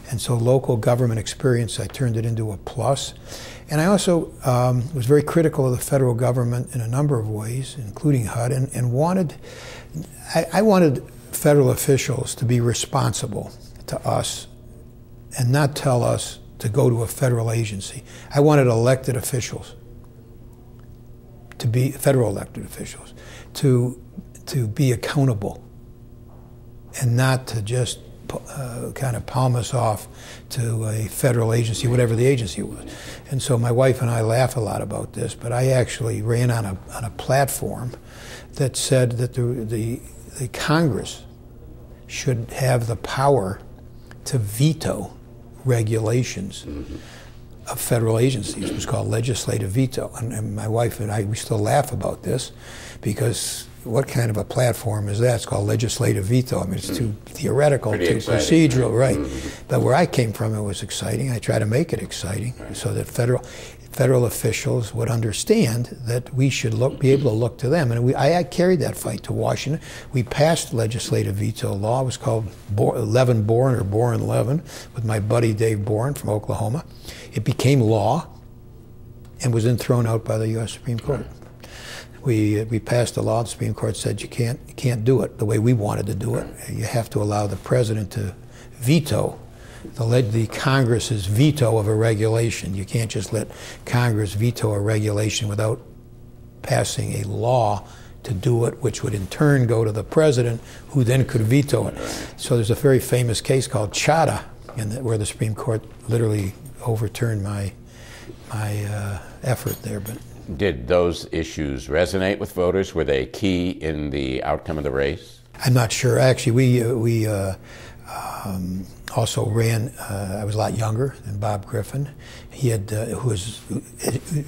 And so local government experience, I turned it into a plus. And I also was very critical of the federal government in a number of ways, including HUD, and I wanted federal officials to be responsible to us and not tell us to go to a federal agency. I wanted elected officials to be federal elected officials to be accountable and not to just kind of palm us off to a federal agency, whatever the agency was. And so my wife and I laugh a lot about this, but I actually ran on a platform that said that the Congress should have the power to veto regulations of federal agencies. It was called legislative veto. And my wife and I, we still laugh about this because what kind of a platform is that? It's called legislative veto. I mean, it's too theoretical, too procedural, right? But where I came from, it was exciting. I try to make it exciting so that federal officials would understand that we should be able to look to them. And I carried that fight to Washington. We passed legislative veto law. It was called Levin-Boren, or Boren-Levin, with my buddy Dave Boren from Oklahoma. It became law and was then thrown out by the U.S. Supreme Court. We passed a law. The Supreme Court said you can't do it the way we wanted to do it. You have to allow the president to veto the Congress's veto of a regulation. You can't just let Congress veto a regulation without passing a law to do it, which would in turn go to the president, who then could veto it. So there's a very famous case called Chadha, where the Supreme Court literally overturned my effort there. But did those issues resonate with voters? Were they key in the outcome of the race? I'm not sure. Actually, we also ran. I was a lot younger than Bob Griffin. He had, who was,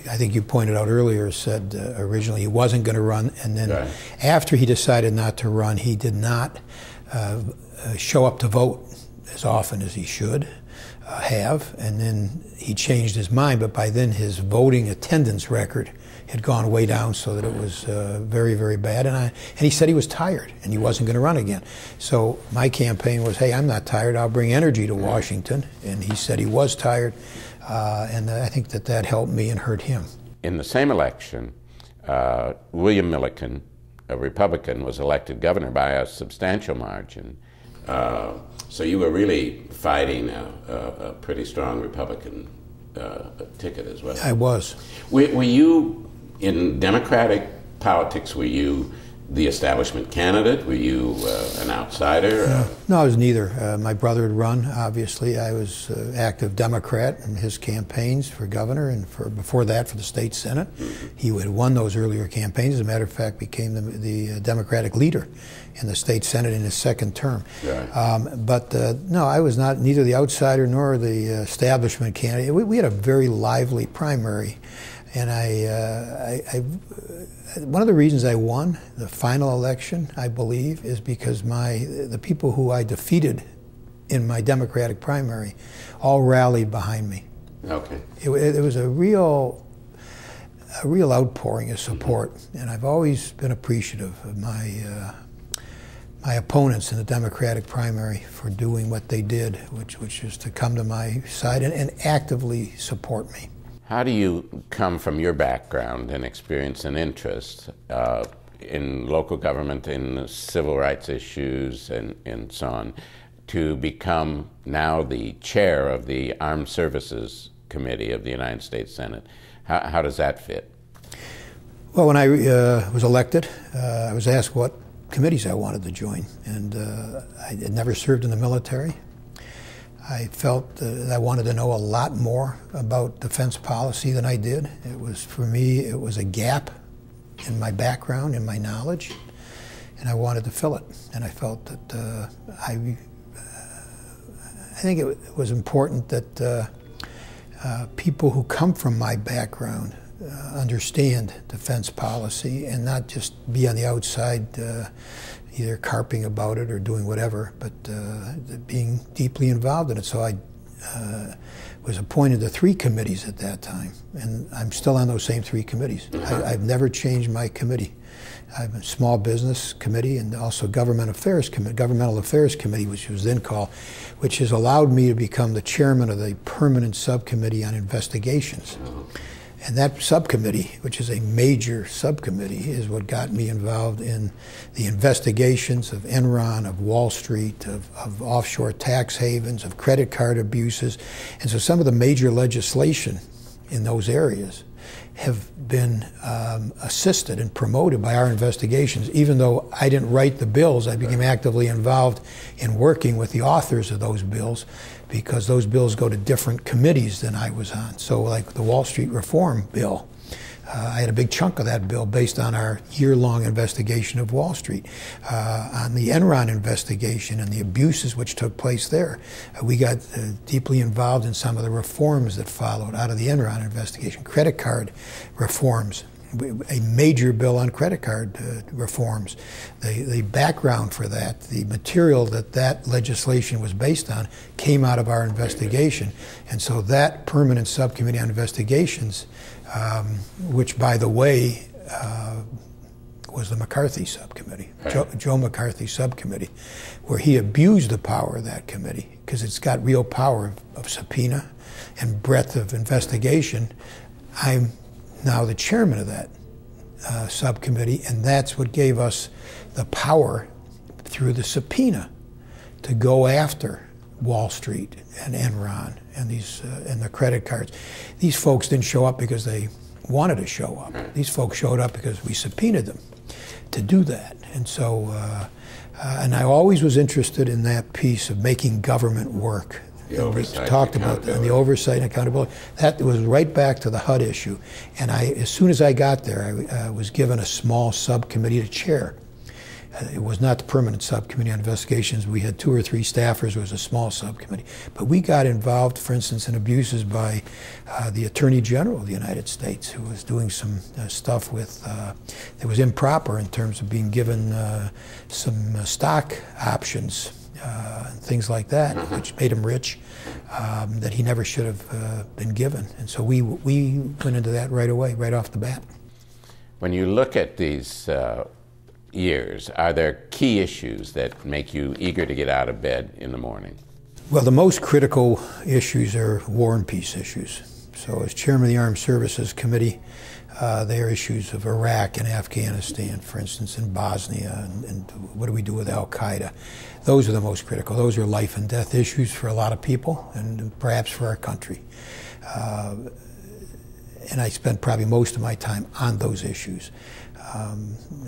I think you pointed out earlier, said originally he wasn't going to run, and then after he decided not to run, he did not show up to vote as often as he should have, and then he changed his mind. But by then, his voting attendance record had gone way down, so that it was very, very bad. And he said he was tired and he wasn't going to run again. So my campaign was, hey, I'm not tired. I'll bring energy to Washington. And he said he was tired, and I think that helped me and hurt him. In the same election, William Milliken, a Republican, was elected governor by a substantial margin. So you were really fighting a pretty strong Republican ticket as well. I was. Were you, in Democratic politics, were you the establishment candidate? Were you an outsider? No, I was neither. My brother had run, obviously. I was active Democrat in his campaigns for governor and before that for the state Senate. He had won those earlier campaigns. As a matter of fact, became the Democratic leader in the state Senate in his second term. But no, I was neither the outsider nor the establishment candidate. We had a very lively primary. And one of the reasons I won the final election, I believe, is because the people who I defeated in my Democratic primary all rallied behind me. Okay. It was a real outpouring of support, and I've always been appreciative of my opponents in the Democratic primary for doing what they did, which is to come to my side and actively support me. How do you come from your background and experience and interest in local government, in civil rights issues and so on, to become now the chair of the Armed Services Committee of the United States Senate? How does that fit? Well, when I was elected, I was asked what committees I wanted to join, and I had never served in the military. I felt that I wanted to know a lot more about defense policy than I did. For me, it was a gap in my background, in my knowledge, and I wanted to fill it. And I felt that I think it was important that people who come from my background understand defense policy and not just be on the outside either carping about it or doing whatever, but being deeply involved in it. So I was appointed to 3 committees at that time, and I'm still on those same 3 committees. I've never changed my committee. I have a small business committee and also governmental affairs committee, which was then called, which has allowed me to become the chairman of the permanent subcommittee on investigations. And that subcommittee, which is a major subcommittee, is what got me involved in the investigations of Enron, of Wall Street, of offshore tax havens, of credit card abuses. And so some of the major legislation in those areas have been assisted and promoted by our investigations. Even though I didn't write the bills, I became actively involved in working with the authors of those bills, because those bills go to different committees than I was on. So like the Wall Street Reform Bill, I had a big chunk of that bill based on our year-long investigation of Wall Street. On the Enron investigation and the abuses which took place there, we got deeply involved in some of the reforms that followed out of the Enron investigation. Credit card reforms, a major bill on credit card reforms. The background for that, the material that legislation was based on, came out of our investigation. And so that permanent subcommittee on investigations, which, by the way, was the McCarthy subcommittee, Joe McCarthy subcommittee, where he abused the power of that committee because it's got real power of subpoena and breadth of investigation. I'm now the chairman of that subcommittee, and that's what gave us the power through the subpoena to go after Wall Street and Enron and these and the credit cards. These folks didn't show up because they wanted to show up. These folks showed up because we subpoenaed them to do that. And so, and I always was interested in that piece of making government work. We talked about that, and the oversight and accountability. That was right back to the HUD issue. And as soon as I got there, I was given a small subcommittee to chair. It was not the permanent subcommittee on investigations. We had 2 or 3 staffers. It was a small subcommittee. But we got involved, for instance, in abuses by the Attorney General of the United States, who was doing some stuff with, that was improper in terms of being given some stock options, things like that, which made him rich, that he never should have been given. And so we went into that right away, right off the bat. When you look at these years, are there key issues that make you eager to get out of bed in the morning? Well, the most critical issues are war and peace issues. So as chairman of the Armed Services Committee, there are issues of Iraq and Afghanistan, for instance, in Bosnia, and what do we do with Al-Qaeda? Those are the most critical. Those are life and death issues for a lot of people, and perhaps for our country. And I spent probably most of my time on those issues.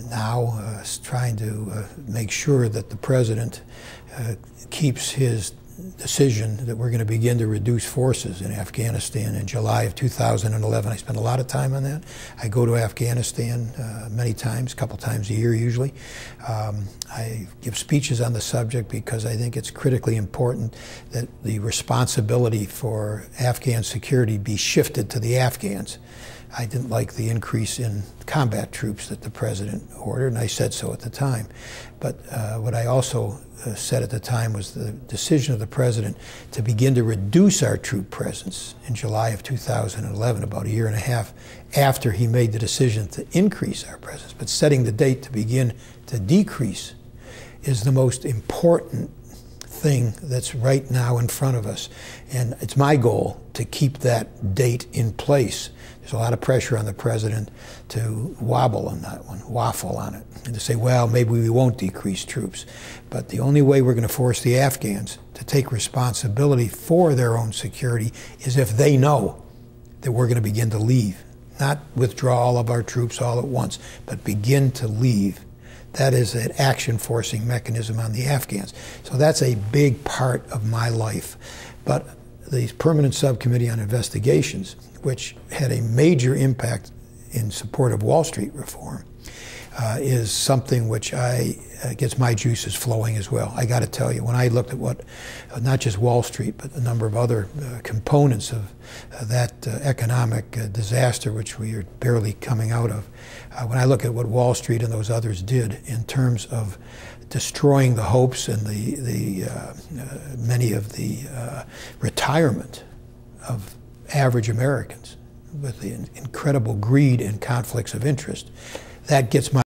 Now, trying to make sure that the president keeps his decision that we're going to begin to reduce forces in Afghanistan in July of 2011. I spend a lot of time on that. I go to Afghanistan many times, a couple times a year usually. I give speeches on the subject because I think it's critically important that the responsibility for Afghan security be shifted to the Afghans. I didn't like the increase in combat troops that the president ordered, and I said so at the time. But what I also said at the time was the decision of the president to begin to reduce our troop presence in July of 2011, about a year and a half after he made the decision to increase our presence. But setting the date to begin to decrease is the most important thing that's right now in front of us. And it's my goal to keep that date in place. There's a lot of pressure on the president to wobble on that one, waffle on it, and to say, well, maybe we won't decrease troops. But the only way we're going to force the Afghans to take responsibility for their own security is if they know that we're going to begin to leave. Not withdraw all of our troops all at once, but begin to leave. That is an action-forcing mechanism on the Afghans. So that's a big part of my life. But the Permanent Subcommittee on Investigations, which had a major impact in support of Wall Street reform, is something which gets my juices flowing as well. I got to tell you, when I looked at what, not just Wall Street, but a number of other components of that economic disaster which we are barely coming out of, when I look at what Wall Street and those others did in terms of destroying the hopes and many of the retirement of average Americans with the incredible greed and conflicts of interest, that gets my